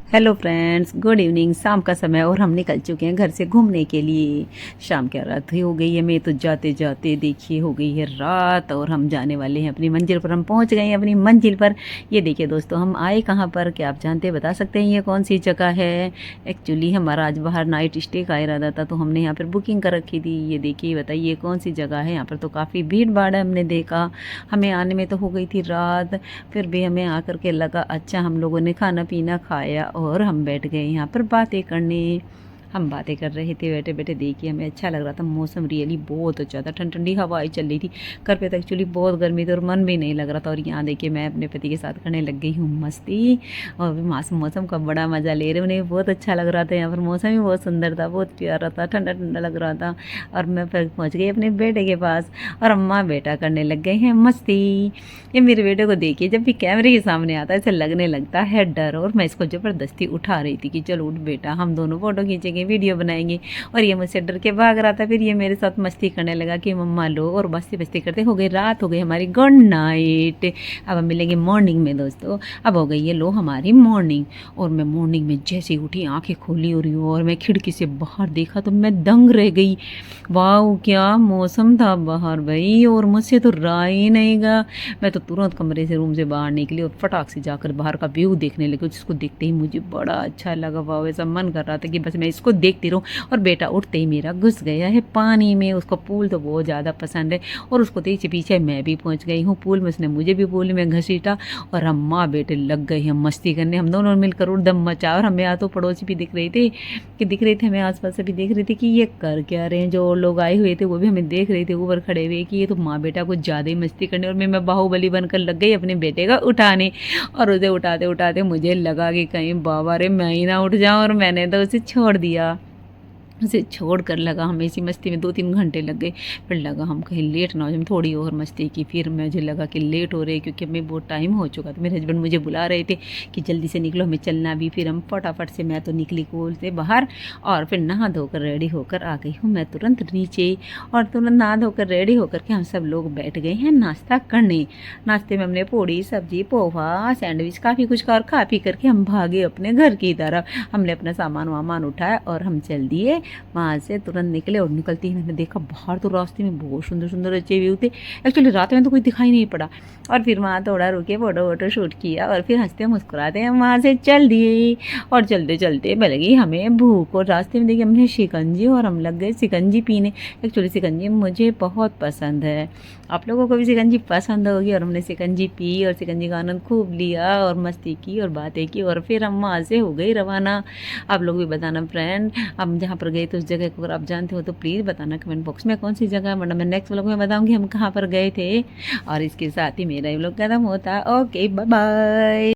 Hello friends, good evening. शाम का समय और हम निकल चुके हैं घर से घूमने के लिए। शाम क्या रात ही हो गई है। मैं तो जाते जाते देखिए हो गई है रात और हम जाने वाले हैं अपनी मंजिल पर। हम पहुंच गए हैं अपनी मंजिल पर। ये देखिए दोस्तों, हम आए कहाँ पर, क्या आप जानते बता सकते हैं ये कौन सी जगह है? एक्चुअली हमारा आज बाहर नाइट स्टे का इरादा था, तो हमने यहाँ पर बुकिंग कर रखी थी। ये देखिए, बताइए कौन सी जगह है। यहाँ पर तो काफ़ी भीड़ भाड़ है। हमने देखा, हमें आने में तो हो गई थी रात, फिर भी हमें आकर के लगा अच्छा। हम लोगों ने खाना पीना खाया और हम बैठ गए यहाँ पर बातें करने। हम बातें कर रहे थे बैठे बैठे। देखिए, हमें अच्छा लग रहा था। मौसम रियली बहुत अच्छा था, ठंडी ठंडी हवाएं चल रही थी। घर पे तो एक्चुअली बहुत गर्मी थी और मन भी नहीं लग रहा था। और यहाँ देखिए, मैं अपने पति के साथ करने लग गई हूँ मस्ती। और भी मौसम का बड़ा मज़ा ले रहे। उन्हें बहुत अच्छा लग रहा था। यहाँ पर मौसम भी बहुत सुंदर था, बहुत प्यारा था, ठंडा ठंडा लग रहा था। और मैं फिर पहुँच गई अपने बेटे के पास और अम्मा बेटा करने लग गए हैं मस्ती। ये मेरे बेटे को देखिए, जब भी कैमरे के सामने आता है ऐसे लगने लगता है डर। और मैं इसको ज़बरदस्ती उठा रही थी कि चलो उठ बेटा, हम दोनों फोटो खींचेंगे, वीडियो बनाएंगे। और ये मुझसे डर के भाग रहा था। फिर ये मेरे साथ मस्ती करने लगा कि मम्मा लो, और मस्ती मस्ती करते हो गई रात, हो गई हमारी गुड नाइट। अब हम मिलेंगे मॉर्निंग में दोस्तों। अब हो गई है लो हमारी मॉर्निंग। और मैं मॉर्निंग में जैसे ही उठी, आंखें खोली हो रही हूँ और मैं खिड़की से बाहर देखा तो मैं दंग रह गई। वाह, क्या मौसम था बाहर भाई, और मुझसे तो रहा ही नहीं गा। मैं तो तुरंत कमरे से, रूम से बाहर निकली और फटाक से जाकर बाहर का व्यू देखने लगी। जिसको देखते ही मुझे बड़ा अच्छा लगा। वाह, ऐसा मन कर रहा था कि बस मैं इसको देखती रहूं। और बेटा उठते ही मेरा घुस गया है पानी में। उसको पूल तो बहुत ज़्यादा पसंद है और उसको पीछे पीछे मैं भी पहुंच गई हूँ पूल में। उसने मुझे भी पूल में घसीटा और हम माँ बेटे लग गए हैं मस्ती करने। हम दोनों मिलकर उड़दम मचा। और हमें तो पड़ोसी भी दिख रहे थे, हमें आसपास से भी देख रहे थे कि ये कर क्या रहे हैं। जो और लोग आए हुए थे वो भी हमें देख रहे थे ऊपर खड़े हुए कि ये तो माँ बेटा कुछ ज़्यादा ही मस्ती करने। और मैं बाहुबली बनकर लग गई अपने बेटे का उठाने। और उसे उठाते उठाते मुझे लगा कि कहीं बाबा रे मैं ही ना उठ जाऊं, और मैंने तो उसे छोड़ दिया। उसे छोड़ कर लगा हमें इसी मस्ती में 2-3 घंटे लग गए। फिर लगा हम कहीं लेट ना हो जाए। थोड़ी और मस्ती की, फिर मुझे लगा कि लेट हो रहे क्योंकि हमें बहुत टाइम हो चुका था। मेरे हस्बैंड मुझे बुला रहे थे कि जल्दी से निकलो, हमें चलना भी। फिर हम फटाफट से, मैं तो निकली पूल से बाहर और फिर नहा धोकर रेडी होकर आ गई हूँ मैं तुरंत नीचे। और तुरंत नहा धोकर रेडी होकर के हम सब लोग बैठ गए हैं नाश्ता करने। नाश्ते में हमने पूड़ी सब्जी पोहा सैंडविच काफ़ी कुछ खा पी करके हम भागे अपने घर की तरफ। हमने अपना सामान वामान उठाया और हम चल दिए वहाँ से। तुरंत निकले और निकलते ही मैंने देखा बाहर तो रास्ते में बहुत सुंदर सुंदर अच्छे व्यू थे। एक्चुअली रात में तो कोई दिखाई नहीं पड़ा। और फिर वहाँ थोड़ा रुके, फोटो वोटो शूट किया और फिर हंसते मुस्कुराते हम वहाँ से चल दिए। और चलते चलते लगी हमें भूख और रास्ते में देखिए हमने शिकंजी और हम लग गए शिकंजी पीने। एक्चुअली शिकंजी मुझे बहुत पसंद है, आप लोगों को भी शिकंजी पसंद होगी। और हमने शिकंजी पी और शिकंजी का आनंद खूब लिया और मस्ती की और बातें की। और फिर हम वहाँ से हो गई रवाना। आप लोग भी बताना फ्रेंड, हम जहाँ पर गए तो उस जगह को अगर आप जानते हो तो प्लीज़ बताना कमेंट बॉक्स में कौन सी जगह है, वरना मैं नेक्स्ट व्लॉग में बताऊंगी हम कहाँ पर गए थे। और इसके साथ ही मेरा ये व्लॉग खत्म होता है। Okay, bye bye.